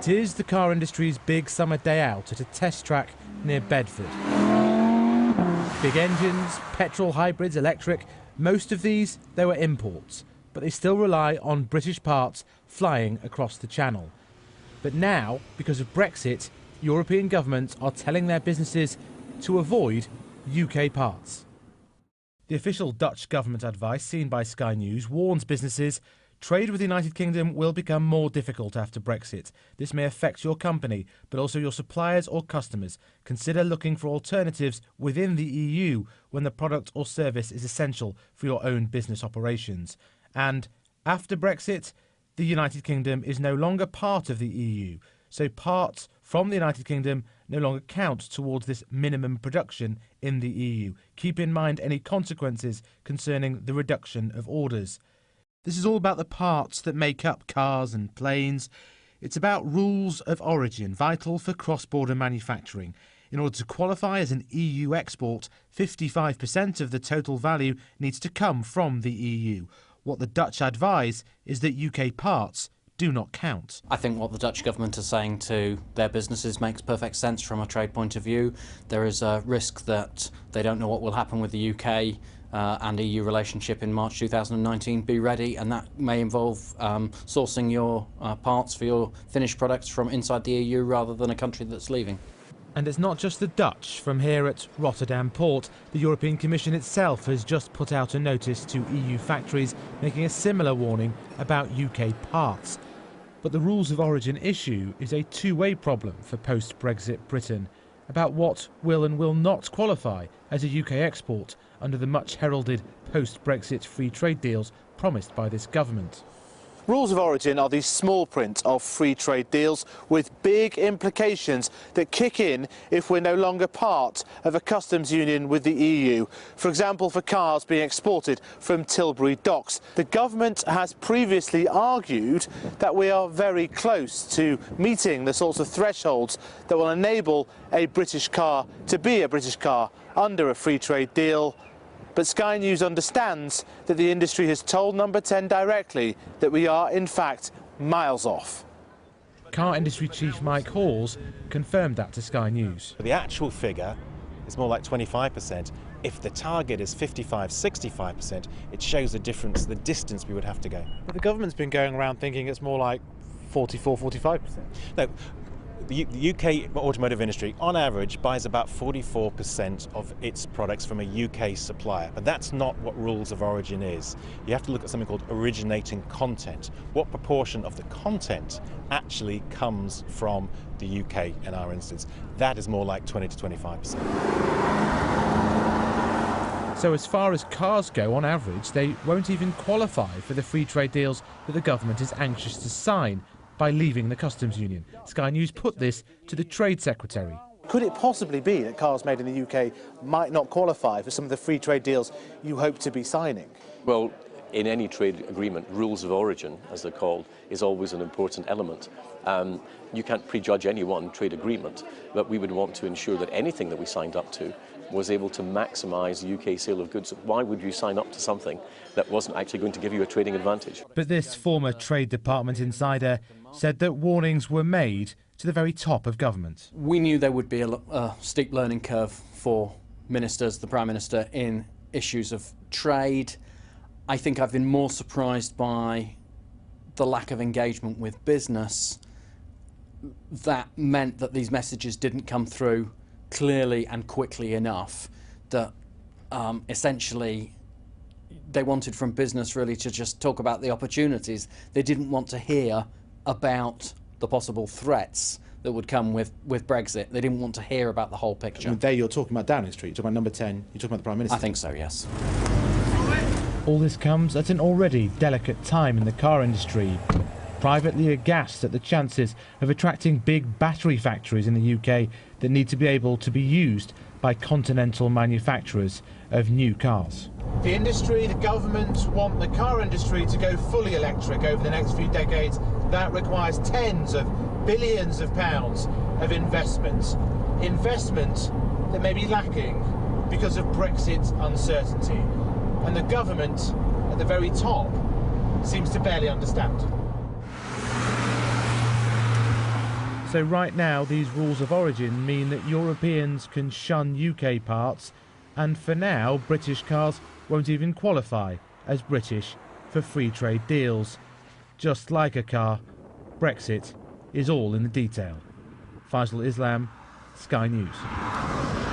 It is the car industry's big summer day out at a test track near Bedford. Big engines, petrol, hybrids, electric, most of these, they were imports, but they still rely on British parts flying across the channel. But now, because of Brexit, European governments are telling their businesses to avoid UK parts. The official Dutch government advice seen by Sky News warns businesses trade with the United Kingdom will become more difficult after Brexit. This may affect your company, but also your suppliers or customers. Consider looking for alternatives within the EU when the product or service is essential for your own business operations. And after Brexit, the United Kingdom is no longer part of the EU, so parts from the United Kingdom no longer count towards this minimum production in the EU. Keep in mind any consequences concerning the reduction of orders. This is all about the parts that make up cars and planes. It's about rules of origin, vital for cross-border manufacturing. In order to qualify as an EU export, 55% of the total value needs to come from the EU. What the Dutch advise is that UK parts do not count. I think what the Dutch government is saying to their businesses makes perfect sense from a trade point of view. There is a risk that they don't know what will happen with the UK and EU relationship in March 2019. Be ready, and that may involve sourcing your parts for your finished products from inside the EU rather than a country that's leaving. And it's not just the Dutch. From here at Rotterdam Port, the European Commission itself has just put out a notice to EU factories making a similar warning about UK parts. But the rules of origin issue is a two-way problem for post-Brexit Britain about what will and will not qualify as a UK export under the much-heralded post-Brexit free trade deals promised by this government. Rules of origin are the small print of free trade deals with big implications that kick in if we're no longer part of a customs union with the EU. For example, for cars being exported from Tilbury docks. The government has previously argued that we are very close to meeting the sorts of thresholds that will enable a British car to be a British car under a free trade deal. But Sky News understands that the industry has told Number 10 directly that we are, in fact, miles off. Car industry chief Mike Halls confirmed that to Sky News. The actual figure is more like 25%. If the target is 65–65%, it shows the difference, the distance we would have to go. But the government's been going around thinking it's more like 44–45%. No. The UK automotive industry, on average, buys about 44% of its products from a UK supplier. But that's not what rules of origin is. You have to look at something called originating content. What proportion of the content actually comes from the UK in our instance? That is more like 20–25%. So as far as cars go, on average, they won't even qualify for the free trade deals that the government is anxious to sign by leaving the customs union. Sky News put this to the Trade Secretary. Could it possibly be that cars made in the UK might not qualify for some of the free trade deals you hope to be signing? Well, in any trade agreement, rules of origin, as they're called, is always an important element. You can't prejudge any one trade agreement, but we would want to ensure that anything that we signed up to was able to maximise the UK sale of goods. Why would you sign up to something that wasn't actually going to give you a trading advantage? But this former Trade Department insider said that warnings were made to the very top of government. We knew there would be a steep learning curve for ministers, the Prime Minister, in issues of trade. I think I've been more surprised by the lack of engagement with business. That meant that these messages didn't come through clearly and quickly enough, that essentially they wanted from business really to just talk about the opportunities. They didn't want to hear about the possible threats that would come with Brexit. They didn't want to hear about the whole picture. There you're talking about Downing Street, you're talking about Number 10, you're talking about the Prime Minister. I think so, yes. All this comes at an already delicate time in the car industry. Privately aghast at the chances of attracting big battery factories in the UK that need to be able to be used by continental manufacturers of new cars. The industry, the government want the car industry to go fully electric over the next few decades. That requires tens of billions of pounds of investment. Investment that may be lacking because of Brexit uncertainty. And the government at the very top seems to barely understand. So right now these rules of origin mean that Europeans can shun UK parts, and for now British cars won't even qualify as British for free trade deals. Just like a car, Brexit is all in the detail. Faisal Islam, Sky News.